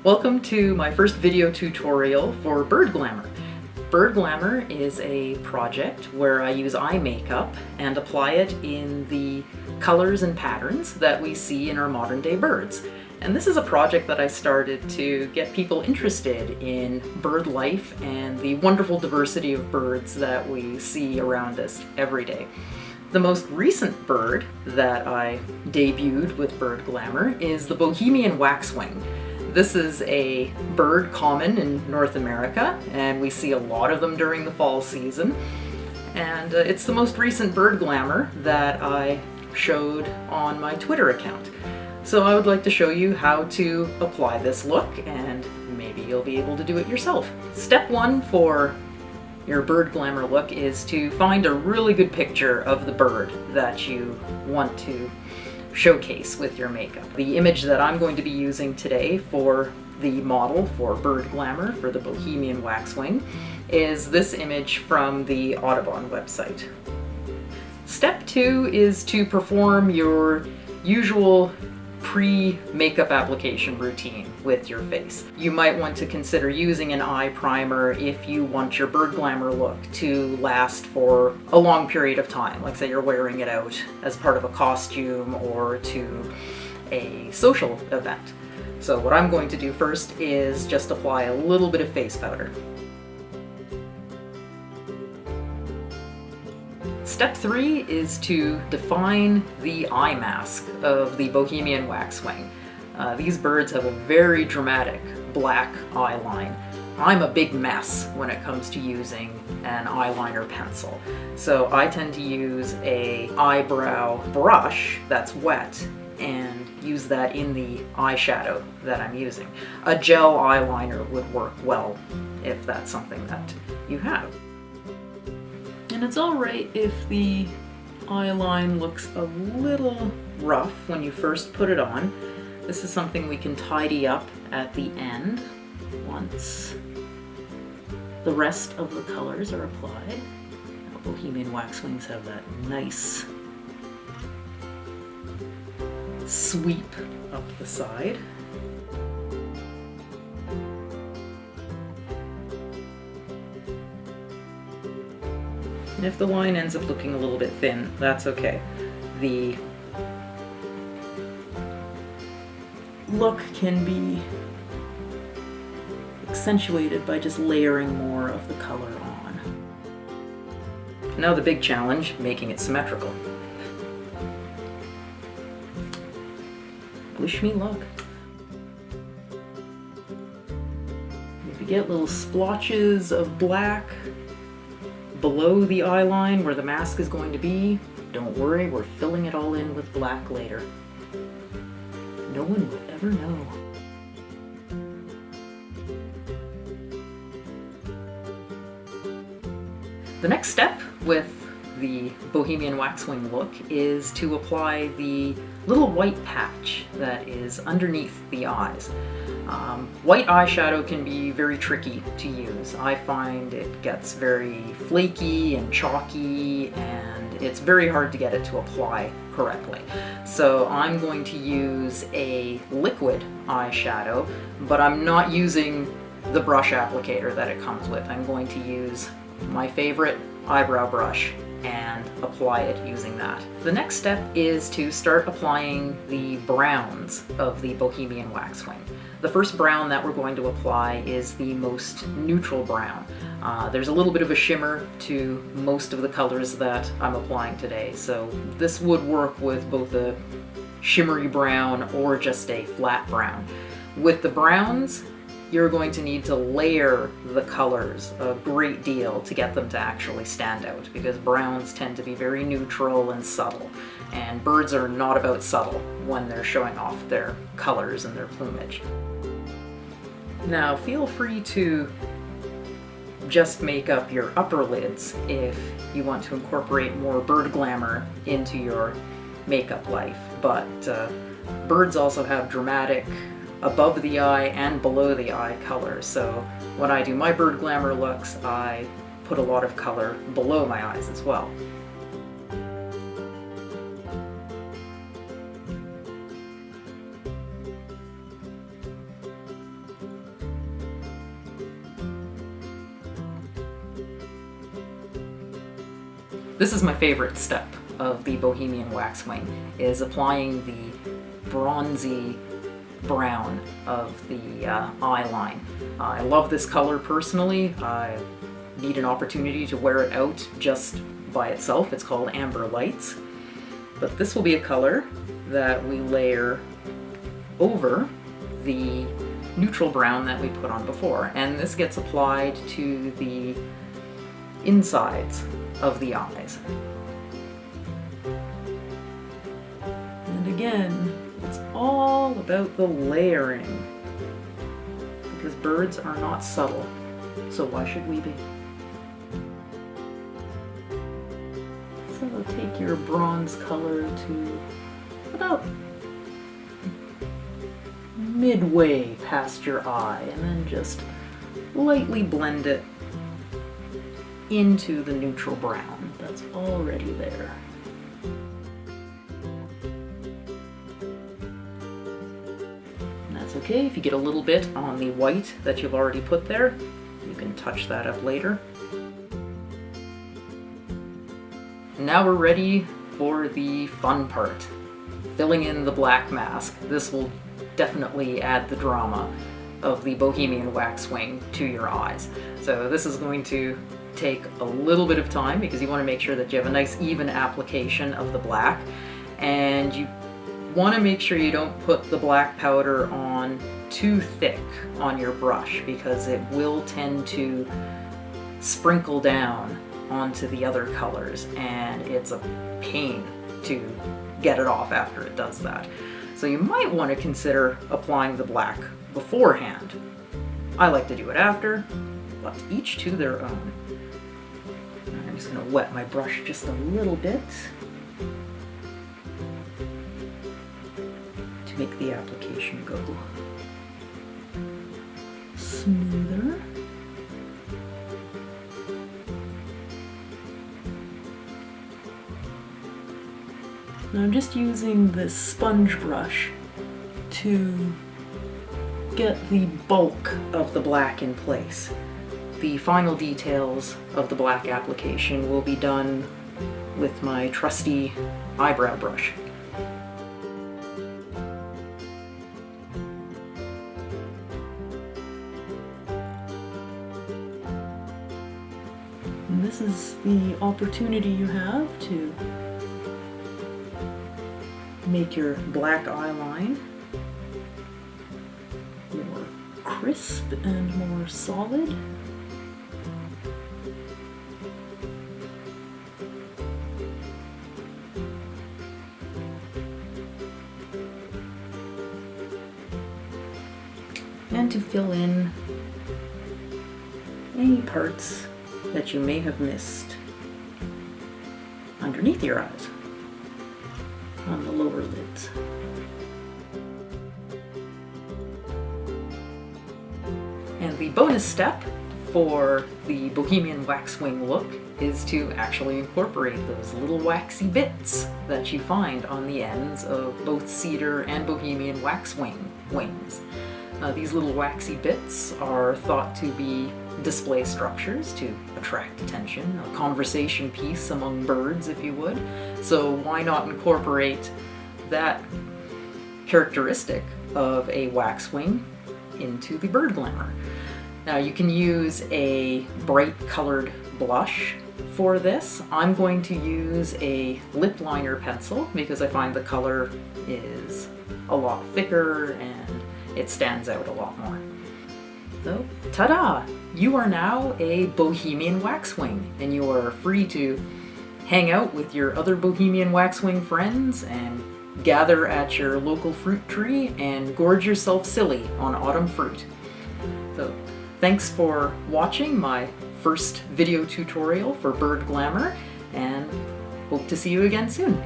Welcome to my first video tutorial for Bird Glamour. Bird Glamour is a project where I use eye makeup and apply it in the colors and patterns that we see in our modern day birds. And this is a project that I started to get people interested in bird life and the wonderful diversity of birds that we see around us every day. The most recent bird that I debuted with Bird Glamour is the Bohemian Waxwing. This is a bird common in North America, and we see a lot of them during the fall season. And it's the most recent Bird Glamour that I showed on my Twitter account. So I would like to show you how to apply this look, and maybe you'll be able to do it yourself. Step one for your Bird Glamour look is to find a really good picture of the bird that you want to showcase with your makeup. The image that I'm going to be using today for the model for Bird Glamour for the Bohemian Waxwing is this image from the Audubon website. Step two is to perform your usual pre-makeup application routine with your face. You might want to consider using an eye primer if you want your Bird Glamour look to last for a long period of time, like say you're wearing it out as part of a costume or to a social event. So what I'm going to do first is just apply a little bit of face powder. Step three is to define the eye mask of the Bohemian Waxwing. These birds have a very dramatic black eye line. I'm a big mess when it comes to using an eyeliner pencil. So I tend to use a eyebrow brush that's wet and use that in the eyeshadow that I'm using. A gel eyeliner would work well if that's something that you have. And it's alright if the eyeline looks a little rough when you first put it on. This is something we can tidy up at the end once the rest of the colors are applied. Now, Bohemian Waxwings have that nice sweep up the side. And if the line ends up looking a little bit thin, that's okay. The look can be accentuated by just layering more of the color on. Now the big challenge, making it symmetrical. Wish me luck. If you get little splotches of black below the eye line where the mask is going to be, don't worry, we're filling it all in with black later. No one will ever know. The next step with the Bohemian Waxwing look is to apply the little white patch that is underneath the eyes. White eyeshadow can be very tricky to use. I find it gets very flaky and chalky, and it's very hard to get it to apply correctly. So I'm going to use a liquid eyeshadow, but I'm not using the brush applicator that it comes with. I'm going to use my favorite eyebrow brush and apply it using that. The next step is to start applying the browns of the Bohemian Waxwing. The first brown that we're going to apply is the most neutral brown. There's a little bit of a shimmer to most of the colors that I'm applying today, so this would work with both a shimmery brown or just a flat brown. With the browns, you're going to need to layer the colors a great deal to get them to actually stand out, because browns tend to be very neutral and subtle, and birds are not about subtle when they're showing off their colors and their plumage. Now feel free to just make up your upper lids if you want to incorporate more bird glamour into your makeup life, but birds also have dramatic above the eye and below the eye color, so when I do my Bird Glamour looks, I put a lot of color below my eyes as well. This is my favorite step of the Bohemian Waxwing, is applying the bronzy brown of the eye line. I love this color personally. I need an opportunity to wear it out just by itself. It's called Amber Lights. But this will be a color that we layer over the neutral brown that we put on before, and this gets applied to the insides of the eyes. And again, it's all about the layering, because birds are not subtle, so why should we be? So take your bronze color to about midway past your eye, and then just lightly blend it into the neutral brown that's already there. And that's okay if you get a little bit on the white that you've already put there. You can touch that up later. And now we're ready for the fun part, filling in the black mask. This will definitely add the drama of the Bohemian Waxwing to your eyes. So this is going to take a little bit of time because you want to make sure that you have a nice even application of the black, and you want to make sure you don't put the black powder on too thick on your brush, because it will tend to sprinkle down onto the other colors, and it's a pain to get it off after it does that. So you might want to consider applying the black beforehand. I like to do it after, but each to their own. I'm just going to wet my brush just a little bit to make the application go smoother. Now I'm just using this sponge brush to get the bulk of the black in place. The final details of the black application will be done with my trusty eyebrow brush. And this is the opportunity you have to make your black eye line more crisp and more solid. And to fill in any parts that you may have missed underneath your eyes, on the lower lids. And the bonus step for the Bohemian Waxwing look is to actually incorporate those little waxy bits that you find on the ends of both cedar and Bohemian Waxwing wings. These little waxy bits are thought to be display structures to attract attention, a conversation piece among birds, if you would. So why not incorporate that characteristic of a waxwing into the bird glamour? Now you can use a bright colored blush for this. I'm going to use a lip liner pencil because I find the color is a lot thicker and it stands out a lot more. So, ta-da! You are now a Bohemian Waxwing, and you are free to hang out with your other Bohemian Waxwing friends and gather at your local fruit tree and gorge yourself silly on autumn fruit. So, thanks for watching my first video tutorial for bird glamour, and hope to see you again soon.